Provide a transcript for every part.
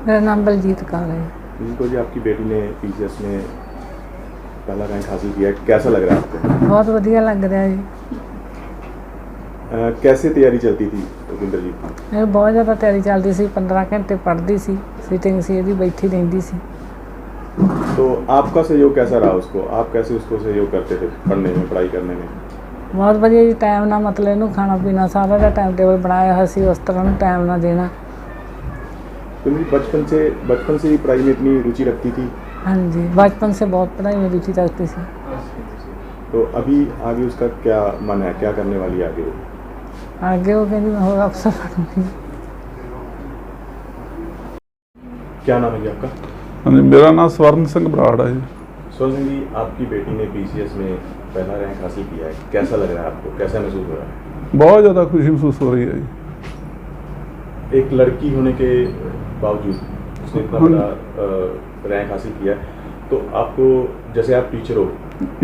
मेरा नाम बलजीत कौर है। जिनको जी आपकी बेटी ने पीसीएस में पहला रैंक हासिल किया, कैसा लग रहा है आपको? बहुत वधिया लग रहा है जी। कैसे तैयारी चलती थी रुपिंदर जी? मेरी बहुत ज़्यादा तैयारी चलती सी, 15 घंटे पढ़ती सी, सीटिंग सी ਇਹਦੀ बैठी रहती सी। तो आपका सहयोग कैसा रहा उसको? आप कैसे उसको सहयोग करते थे पढ़ने में, पढ़ाई करने में? बहुत वधिया जी, टाइम ना मतलब ਇਹਨੂੰ खाना पीना सारा का टाइम टेबल बनाया हुआ सी, उस तरह टाइम ना देना। तो बचपन से ही पढ़ाई में इतनी रुचि रखती थी? हाँ जी, बचपन से बहुत पढ़ाई में रुचि रखती सी। तो अभी आगे उसका क्या मन है, क्या करने वाली आगे? आगे वो कहती मैं और अफसर बनूंगी। क्या नाम है जी आपका? हाँ जी, मेरा नाम स्वर्ण सिंह बराड़ है जी। स्वर्ण सिंह जी, आपकी बेटी ने पीसीएस में पहला रैंक हासिल किया है, कैसा लग रहा है आपको, कैसा महसूस हो रहा है? बहुत ज़्यादा खुशी महसूस हो रही है जी। एक लड़की होने के बावजूद उसने इतना बड़ा रैंक हासिल किया है, तो आपको, जैसे आप टीचर हो,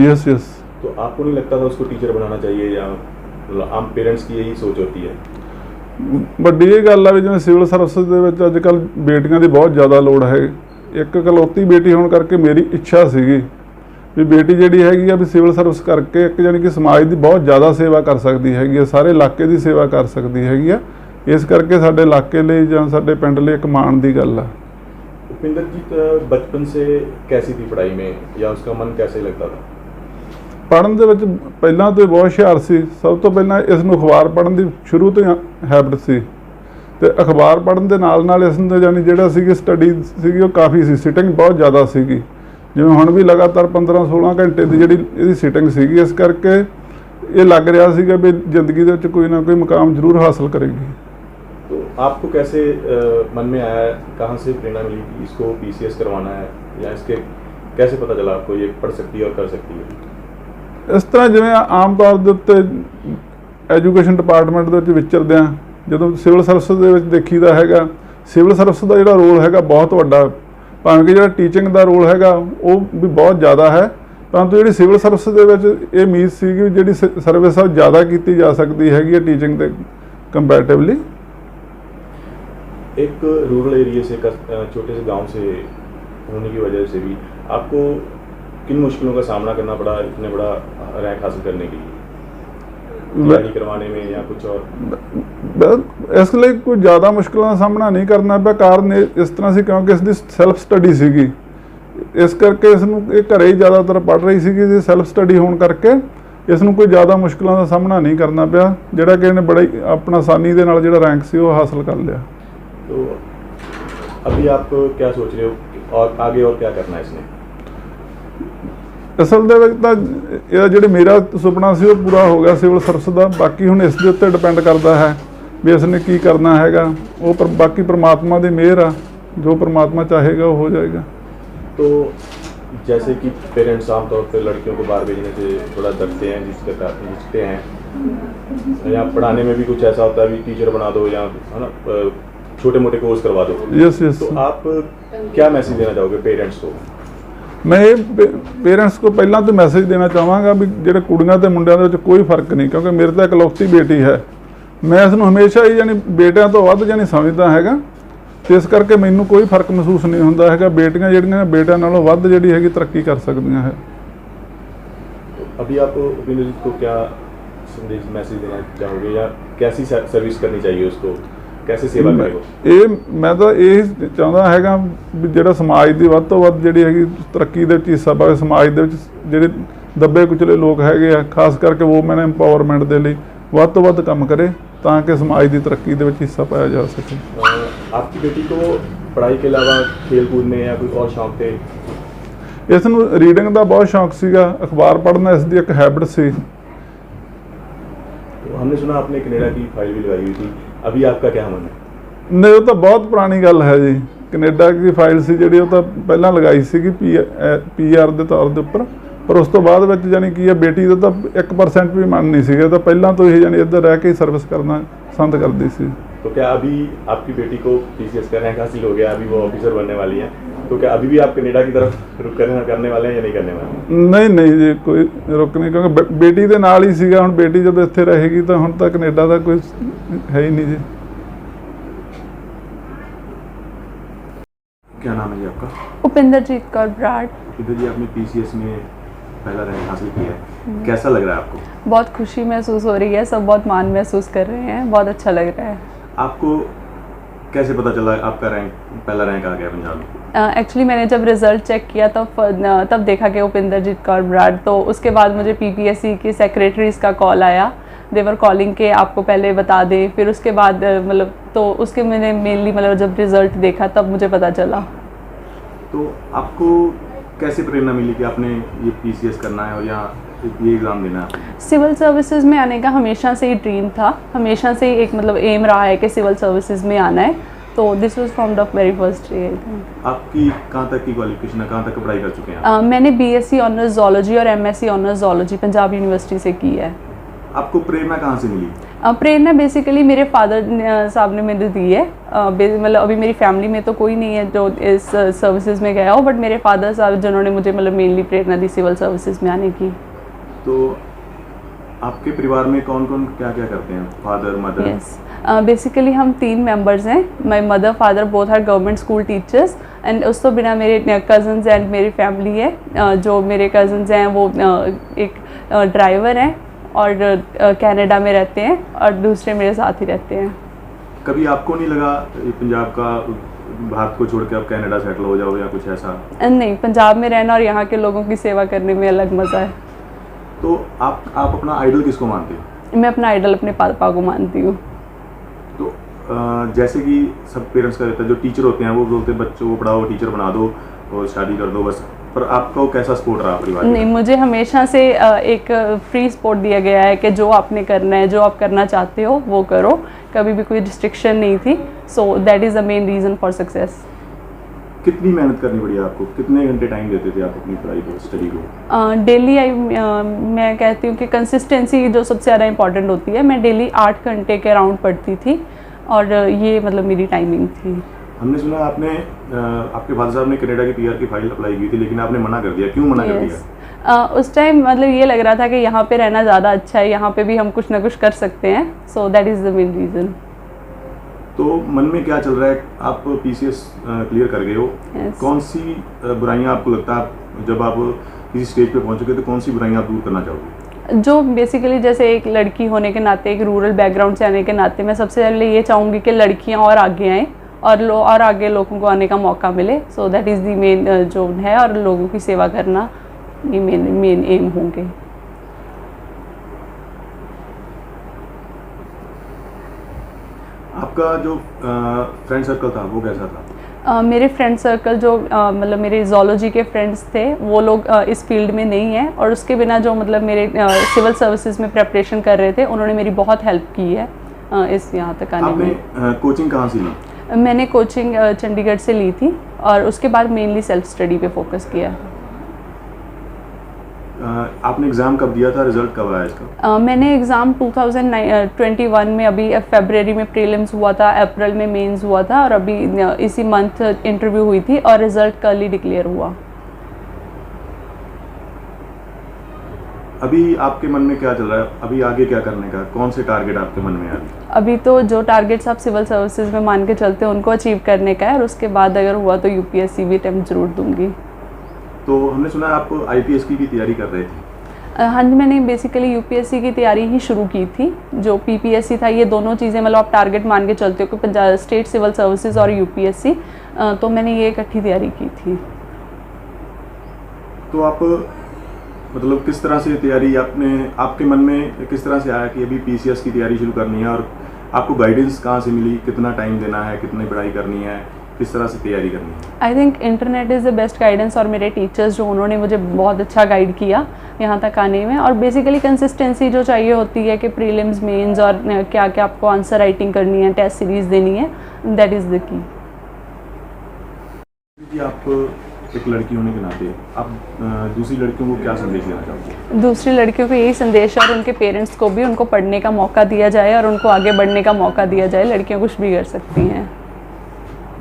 यस यस, तो आपको नहीं लगता था उसको टीचर बनाना चाहिए, या आम पेरेंट्स की यही सोच होती है? ਵੱਡੀ ਇਹ ਗੱਲ ਆ ਵੀ ਜਿਵੇਂ ਸਿਵਲ ਸਰਵਿਸ ਦੇ ਵਿੱਚ ਅੱਜ ਕੱਲ੍ਹ ਬੇਟੀਆਂ ਦੀ ਬਹੁਤ ਜ਼ਿਆਦਾ ਲੋੜ ਹੈ। ਇੱਕ ਇਕਲੌਤੀ ਬੇਟੀ ਹੋਣ ਕਰਕੇ ਮੇਰੀ ਇੱਛਾ ਸੀਗੀ ਵੀ ਬੇਟੀ ਜਿਹੜੀ ਹੈਗੀ ਆ ਵੀ ਸਿਵਲ ਸਰਵਿਸ ਕਰਕੇ ਇੱਕ ਜਾਣੀ ਕਿ ਸਮਾਜ ਦੀ ਬਹੁਤ ਜ਼ਿਆਦਾ ਸੇਵਾ ਕਰ ਸਕਦੀ ਹੈਗੀ ਆ, ਸਾਰੇ ਇਲਾਕੇ ਦੀ ਸੇਵਾ ਕਰ ਸਕਦੀ ਹੈਗੀ ਆ। ਇਸ ਕਰਕੇ ਸਾਡੇ ਇਲਾਕੇ ਲਈ ਜਾਂ ਸਾਡੇ ਪਿੰਡ ਲਈ ਇੱਕ ਮਾਣ ਦੀ ਗੱਲ ਆ। रुपिंदर जी, बचपन से कैसी थी पढ़ाई में, या उसका मन कैसे लगता था? ਪੜ੍ਹਨ ਦੇ ਵਿੱਚ ਪਹਿਲਾਂ ਤੋਂ ਹੀ ਬਹੁਤ ਹੁਸ਼ਿਆਰ ਸੀ। ਸਭ ਤੋਂ ਪਹਿਲਾਂ ਇਸ ਨੂੰ ਅਖਬਾਰ ਪੜ੍ਹਨ ਦੀ ਸ਼ੁਰੂ ਤੋਂ ਹੀ ਹੈਬਿਟ ਸੀ, ਅਤੇ ਅਖਬਾਰ ਪੜ੍ਹਨ ਦੇ ਨਾਲ ਨਾਲ ਇਸ ਦੇ ਜਾਣੀ ਜਿਹੜਾ ਸੀਗੀ ਸਟੱਡੀ ਸੀਗੀ ਉਹ ਕਾਫੀ ਸੀ, ਸਿਟਿੰਗ ਬਹੁਤ ਜ਼ਿਆਦਾ ਸੀਗੀ। ਜਿਵੇਂ ਹੁਣ ਵੀ ਲਗਾਤਾਰ 15-16 ਘੰਟੇ ਦੀ ਜਿਹੜੀ ਇਹਦੀ ਸਿਟਿੰਗ ਸੀਗੀ, ਇਸ ਕਰਕੇ ਇਹ ਲੱਗ ਰਿਹਾ ਸੀਗਾ ਵੀ ਜ਼ਿੰਦਗੀ ਦੇ ਵਿੱਚ ਕੋਈ ਨਾ ਕੋਈ ਮੁਕਾਮ ਜ਼ਰੂਰ ਹਾਸਲ ਕਰੇਗੀ। तो आपको कैसे मन में आया, कहाँ से प्रेरणा मिली कि इसको पीसीएस करवाना है, या इसके कैसे पता चला आपको ये पढ़ सकती है और कर सकती है? ਇਸ ਤਰ੍ਹਾਂ ਜਿਵੇਂ ਆਮ ਤੌਰ ਦੇ ਉੱਤੇ ਐਜੂਕੇਸ਼ਨ ਡਿਪਾਰਟਮੈਂਟ ਦੇ ਵਿੱਚ ਵਿਚਰਦਿਆਂ ਜਦੋਂ ਸਿਵਲ ਸਰਵਿਸ ਦੇ ਵਿੱਚ ਦੇਖੀਦਾ ਹੈਗਾ, ਸਿਵਲ ਸਰਵਿਸ ਦਾ ਜਿਹੜਾ ਰੋਲ ਹੈਗਾ ਬਹੁਤ ਵੱਡਾ, ਭਾਵੇਂ ਕਿ ਜਿਹੜਾ ਟੀਚਿੰਗ ਦਾ ਰੋਲ ਹੈਗਾ ਉਹ ਵੀ ਬਹੁਤ ਜ਼ਿਆਦਾ ਹੈ, ਪਰੰਤੂ ਜਿਹੜੀ ਸਿਵਲ ਸਰਵਿਸ ਦੇ ਵਿੱਚ ਇਹ ਉਮੀਦ ਸੀ ਕਿ ਜਿਹੜੀ ਸਰਵਿਸ ਆ ਉਹ ਜ਼ਿਆਦਾ ਕੀਤੀ ਜਾ ਸਕਦੀ ਹੈਗੀ ਹੈ ਟੀਚਿੰਗ ਦੇ ਕੰਪੈरेटिवली। एक रूरल एरिया से, छोटे से गांव से होने की वजह से भी आपको किन मुश्किलों का सामना करना पड़ा इतने बड़ा रैंक हासिल करने के लिए, तैयारी करवाने में या कुछ और? ਇਸ ਲਈ ਕੋਈ ਜ਼ਿਆਦਾ ਮੁਸ਼ਕਿਲਾਂ ਦਾ ਸਾਹਮਣਾ ਨਹੀਂ ਕਰਨਾ ਪਿਆ। ਕਾਰਨ ਇਸ ਤਰ੍ਹਾਂ ਸੀ ਕਿਉਂਕਿ ਇਸ ਦੀ ਸੈਲਫ ਸਟੱਡੀ ਸੀਗੀ, ਇਸ ਕਰਕੇ ਇਸ ਨੂੰ ਇਹ ਘਰੇ ਹੀ ਜ਼ਿਆਦਾਤਰ ਪੜ੍ਹ ਰਹੀ ਸੀਗੀ। ਇਹਦੀ ਸੈਲਫ ਸਟੱਡੀ ਹੋਣ ਕਰਕੇ ਇਸ ਨੂੰ ਕੋਈ ਜ਼ਿਆਦਾ ਮੁਸ਼ਕਿਲਾਂ ਦਾ ਸਾਹਮਣਾ ਨਹੀਂ ਕਰਨਾ ਪਿਆ, ਜਿਹੜਾ ਕਿ ਇਹਨੇ ਬੜਾ ਹੀ ਆਪਣਾ ਆਸਾਨੀ ਦੇ ਨਾਲ ਜਿਹੜਾ ਰੈਂਕ ਸੀ ਉਹ ਹਾਸਲ ਕਰ ਲਿਆ। तो अभी आप क्या सोच रहे हो और आगे और क्या करना है इसने? ਅਸਲ ਦੇ ਵਿੱਚ ਤਾਂ ਇਹਦਾ ਜਿਹੜਾ ਮੇਰਾ ਸੁਪਨਾ ਸੀ ਉਹ ਪੂਰਾ ਹੋ ਗਿਆ ਸਿਵਲ ਸਰਵਿਸ ਦਾ। ਬਾਕੀ ਹੁਣ ਇਸ ਦੇ ਉੱਤੇ ਡਿਪੈਂਡ ਕਰਦਾ ਹੈ ਵੀ ਇਸਨੇ ਕੀ ਕਰਨਾ ਹੈਗਾ, ਉਹ ਬਾਕੀ परमात्मा ਦੀ मिहर ਆ, जो परमात्मा चाहेगा वो हो जाएगा। तो जैसे कि पेरेंट्स आमतौर पर लड़कियों को बाहर भेजने से थोड़ा डरते हैं, झिझकते हैं, या पढ़ाने में भी कुछ ऐसा होता है भी टीचर बना दो, या है ना छोटे मोटे कोर्स करवा दो। Yes yes. तो आप क्या मैसेज देना चाहोगे पेरेंट्स को? मैं पेरेंट्स को पहला तो मैसेज देना चाहांगा भी ਜਿਹੜੇ ਕੁੜੀਆਂ ਤੇ ਮੁੰਡਿਆਂ ਦੇ ਵਿੱਚ ਕੋਈ ਫਰਕ ਨਹੀਂ, ਕਿਉਂਕਿ ਮੇਰੇ ਤਾਂ ਇਕਲੌਤੀ ਬੇਟੀ ਹੈ। ਮੈਂ ਇਸ ਨੂੰ ਹਮੇਸ਼ਾ ਹੀ ਯਾਨੀ ਬੇਟਿਆਂ ਤੋਂ ਵੱਧ ਯਾਨੀ ਸਮਝਦਾ ਹੈਗਾ, ਤੇ ਇਸ ਕਰਕੇ ਮੈਨੂੰ ਕੋਈ ਫਰਕ ਮਹਿਸੂਸ ਨਹੀਂ ਹੁੰਦਾ ਹੈਗਾ। ਬੇਟੀਆਂ ਜਿਹੜੀਆਂ ਬੇਟਿਆਂ ਨਾਲੋਂ ਵੱਧ ਜਿਹੜੀ ਹੈਗੀ ਤਰੱਕੀ ਕਰ ਸਕਦੀਆਂ ਹੈ। अभी आप रुपिंदर जी को क्या संदेश मैसेज देना चाहोगे, या कैसी सर्विस करनी चाहिए उसको? कैसे सेवा करेगा? ਇਹ ਮੈਂ ਤਾਂ ਇਹ ਚਾਹੁੰਦਾ ਹੈਗਾ ਵੀ ਜਿਹੜਾ ਸਮਾਜ ਦੀ ਵੱਧ ਤੋਂ ਵੱਧ ਜਿਹੜੀ ਹੈਗੀ ਤਰੱਕੀ ਦੇ ਵਿੱਚ ਹਿੱਸਾ ਪਾਵੇ, ਸਮਾਜ ਦੇ ਵਿੱਚ ਜਿਹੜੇ ਦੱਬੇ ਕੁਚਲੇ ਲੋਕ ਹੈਗੇ ਆ, ਖਾਸ ਕਰਕੇ ਵੂਮਨ ਐਮਪਾਵਰਮੈਂਟ ਦੇ ਲਈ ਵੱਧ ਤੋਂ ਵੱਧ ਕੰਮ ਕਰੇ ਤਾਂ ਕਿ ਸਮਾਜ ਦੀ ਤਰੱਕੀ ਦੇ ਵਿੱਚ ਹਿੱਸਾ ਪਾਇਆ ਜਾ ਸਕੇ। आपकी बेटी को पढ़ाई के अलावा खेल कूद में या कोई और शौक थे? ਇਸ ਨੂੰ ਰੀਡਿੰਗ ਦਾ ਬਹੁਤ ਸ਼ੌਂਕ ਸੀਗਾ, ਅਖਬਾਰ ਪੜ੍ਹਨਾ ਇਸ ਦੀ ਇੱਕ ਹੈਬਿਟ ਸੀ। तो हमने सुना आपने कनाडा की फाइल भी लगाई हुई थी, अभी आपका क्या मन है? ਨਹੀਂ ਉਹ ਤਾਂ ਬਹੁਤ ਪੁਰਾਣੀ ਗੱਲ ਹੈ ਜੀ। ਕੈਨੇਡਾ ਦੀ ਫਾਈਲ ਸੀ ਜਿਹੜੀ ਉਹ ਤਾਂ ਪਹਿਲਾਂ ਲਗਾਈ ਸੀਗੀ PR ਦੇ ਤੌਰ ਦੇ ਉੱਪਰ, ਪਰ ਉਸ ਤੋਂ ਬਾਅਦ ਵਿੱਚ ਜਾਣੀ ਕੀ ਹੈ ਬੇਟੀ ਦਾ ਤਾਂ 1% ਵੀ ਮਨ ਨਹੀਂ ਸੀਗਾ, ਤਾਂ ਪਹਿਲਾਂ ਤੋਂ ਹੀ ਜਾਣੀ ਇੱਧਰ ਰਹਿ ਕੇ ਹੀ ਸਰਵਿਸ ਕਰਨਾ ਪਸੰਦ ਕਰਦੀ ਸੀ। तो क्या अभी आपकी बेटी को PCS का रैंक हासिल हो गया, अभी वो ऑफिसर बनने वाली है, तो क्या अभी भी आप कनाडा की तरफ रुख करने वाले हैं या नहीं करने वाले? ਨਹੀਂ ਨਹੀਂ ਜੀ ਕੋਈ ਰੁਕ ਨਹੀਂ, ਕਿਉਂਕਿ ਬੇਟੀ ਦੇ ਨਾਲ ਹੀ ਸੀਗਾ। ਹੁਣ ਬੇਟੀ ਜਦੋਂ ਇੱਥੇ ਰਹੇਗੀ ਤਾਂ ਹੁਣ ਤਾਂ ਕੈਨੇਡਾ ਦਾ ਕੋਈ ਹੈ ਹੀ ਨਹੀਂ ਜੀ। क्या नाम है जी आपका? उपिंदरजीत कौर ब्राड। इधर जी आपने PCS में पहला रैंक हासिल किया है, कैसा लग रहा है आपको? बहुत खुशी महसूस हो रही है, सब बहुत मान महसूस कर रहे हैं, बहुत अच्छा लग रहा है। आपको कैसे पता चला आपका पहला रैंक आ गया पंजाब में? एक्चुअली मैंने जब रिज़ल्ट चेक किया तब देखा कि उपिंदरजीत कौर ब्राड, तो उसके बाद मुझे PPSC की सेक्रेटरीज़ का कॉल आया, देवर कॉलिंग के आपको पहले बता दें। फिर उसके बाद मतलब तो उसके मैंने मेनली मतलब जब रिज़ल्ट देखा तब मुझे पता चला। तो आपको कैसे प्रेरणा मिली कि आपने ये PCS करना है और यहाँ ये एग्ज़ाम देना है? सिविल सर्विसेज में आने का हमेशा से ही ड्रीम था, हमेशा से ही एक मतलब एम रहा है कि सिविल सर्विसेज में आना है, तो this was from the very first day. आपकी कहाँ तक की क्वालिफिकेशन है, कहाँ तक पढ़ाई कर चुके हैं? मैंने BSc ऑनर्स जोलॉजी और MSc honours zoology Punjab university से की है। आपको प्रेरणा कहाँ से मिली? प्रेरणा बेसिकली मेरे फादर साहब ने मुझे दी है। मतलब अभी मेरी फैमिली में तो कोई नहीं है जो इस सर्विसेज में गया हो, बट मेरे फादर साहब जिन्होंने मुझे मतलब मेनली प्रेरणा दी सिविल सर्विसेज में आने की। तो आपके परिवार में कौन कौन क्या क्या करते हैं, फादर मदर? यस, बेसिकली हम 3 मेंबर्स हैं। My mother father both are government school teachers, and उस तो बिना मेरे कज़न्स एंड मेरी फैमिली है। जो मेरे कज़न्स हैं वो एक ड्राइवर हैं और कनाडा में रहते हैं, और दूसरे मेरे साथ ही रहते हैं। कभी आपको नहीं लगा ये पंजाब का भारत को छोड़ के आप कनाडा सेटल हो जाओ या कुछ ऐसा? नहीं, पंजाब में रहना और यहाँ के लोगों की सेवा करने में अलग मज़ा है। तो आप अपना आइडल किसको मानते हो? मैं अपना आइडल अपने पापा को मानती हूँ। तो जैसे कि सब पेरेंट्स का रहता है, जो टीचर होते हैं वो बोलते हैं बच्चों को पढ़ाओ, टीचर बना दो और शादी कर दो बस, पर आपको कैसा सपोर्ट रहा परिवार में? नहीं, मुझे हमेशा से एक फ्री सपोर्ट दिया गया है कि जो आपने करना है, जो आप करना चाहते हो वो करो, कभी भी कोई रिस्ट्रिक्शन नहीं थी। So that is the main reason for success. कितनी मेहनत करनी पड़ी आपको, कितने घंटे टाइम देते थे आप अपनी पढ़ाई को, स्टडी को? डेली मैं कहती हूँ कि कंसिस्टेंसी जो सबसे ज़्यादा इंपॉर्टेंट होती है। मैं डेली 8 घंटे के अराउंड पढ़ती थी, और ये मतलब मेरी टाइमिंग थी। हमने सुना आपने आपके फादर साहब ने कनाडा की PR की फाइल अप्लाई की थी, लेकिन आपने मना कर दिया, क्यों मना कर दिया? उस टाइम मतलब ये लग रहा था कि यहाँ पे रहना ज़्यादा अच्छा है, यहाँ पे भी हम कुछ ना कुछ कर सकते हैं, so that is the main reason. तो मन में क्या चल रहा है? आप PCS क्लियर कर गए हो, कौन सी बुराइयां आपको लगता है जब आप किसी स्टेज पे पहुंचोगे तो कौन सी बुराइयां आप दूर करना चाहोगे? जो बेसिकली जैसे एक लड़की होने के नाते, एक रूरल बैकग्राउंड से आने के नाते, मैं सबसे पहले ये चाहूँगी कि लड़कियाँ और आगे आएँ और आगे लोगों को आने का मौका मिले। So that is the main जो है, और लोगों की सेवा करना ये मेन एम होंगे। आपका जो फ्रेंड सर्कल था वो कैसा था? मेरे फ्रेंड सर्कल जो मतलब मेरे जोलॉजी के फ्रेंड्स थे वो लोग इस फील्ड में नहीं हैं, और उसके बिना जो मतलब मेरे सिविल सर्विसेज में प्रेपरेशन कर रहे थे उन्होंने मेरी बहुत हेल्प की है इस यहाँ तक आने में। आपने कोचिंग कहाँ से ली? मैंने कोचिंग चंडीगढ़ से ली थी, और उसके बाद मेनली सेल्फ स्टडी पे फोकस किया। आपने एग्ज़ाम कब दिया था, रिजल्ट कब आया इसका? मैंने एग्ज़ाम 2021 में, अभी फरवरी में प्रीलिम्स हुआ था, अप्रैल में मेंस हुआ था, और अभी इसी मंथ इंटरव्यू हुई थी, और रिज़ल्ट कल ही डिक्लेयर हुआ। अभी आपके मन में क्या चल रहा है, अभी आगे क्या करने का, कौन से टारगेट आपके मन में है अभी तो जो टारगेट्स आप सिविल सर्विसेज में मान के चलते हैं उनको अचीव करने का है, और उसके बाद अगर हुआ तो UPSC भी अटेम्प्ट जरूर दूंगी। तो हमने सुना आप IPS की भी तैयारी कर रहे थे? हाँ जी, मैंने बेसिकली यूपीएससी की तैयारी ही शुरू की थी। जो पीपीएससी था, ये दोनों चीज़ें मतलब आप टारगेट मान के चलते हो कि पंजाब स्टेट सिविल सर्विसेज और यूपीएससी, तो मैंने ये इकट्ठी तैयारी की थी। तो आप मतलब किस तरह से तैयारी आपके मन में किस तरह से आया कि अभी पीसीएस की तैयारी शुरू करनी है, और आपको गाइडेंस कहाँ से मिली, कितना टाइम देना है, कितनी पढ़ाई करनी है, किस तरह से तैयारी करनी है? I think internet is the best guidance, और मेरे टीचर्स जो उन्होंने मुझे बहुत अच्छा गाइड किया यहाँ तक आने में। और बेसिकली कंसिस्टेंसी जो चाहिए होती है कि प्रीलिम्स, मेंस और क्या क्या आपको आंसर राइटिंग करनी है, टेस्ट सीरीज़ देनी है, दैट इज़ द की। जी, आप एक लड़की होने के नाते आप दूसरी लड़कियों को क्या संदेश देना चाहोगे? दूसरी लड़कियों को यही संदेश है, और उनके पेरेंट्स को भी, उनको पढ़ने का मौका दिया जाए और उनको आगे बढ़ने का मौका दिया जाए। लड़कियाँ कुछ भी कर सकती हैं।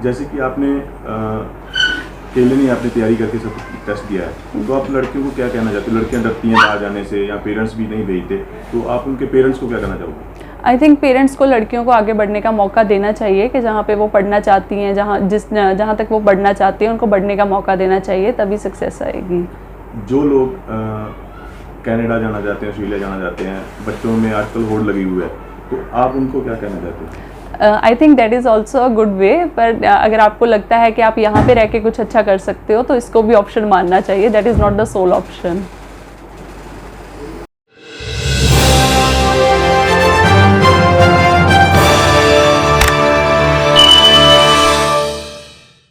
जैसे कि आपने अकेले नहीं आपने तैयारी करके सब टेस्ट किया है, तो आप लड़कियों को क्या कहना चाहते हो? लड़कियां डरती हैं बाहर जाने से, या पेरेंट्स भी नहीं भेजते, तो आप उनके पेरेंट्स को क्या कहना चाहोगे? आई थिंक पेरेंट्स को लड़कियों को आगे बढ़ने का मौका देना चाहिए, कि जहाँ पे वो पढ़ना चाहती हैं, जहाँ तक वो बढ़ना चाहती हैं, उनको बढ़ने का मौका देना चाहिए, तभी सक्सेस आएगी। जो लोग कनाडा जाना चाहते हैं, ऑस्ट्रेलिया जाना चाहते हैं, बच्चों में आजकल होड़ लगी हुई है, तो आप उनको क्या कहना चाहते हो? I think that is also a good way, पर अगर आपको लगता है कि आप यहाँ पे रह के कुछ अच्छा कर सकते हो, तो इसको भी ऑप्शन मानना चाहिए। That is not the sole option.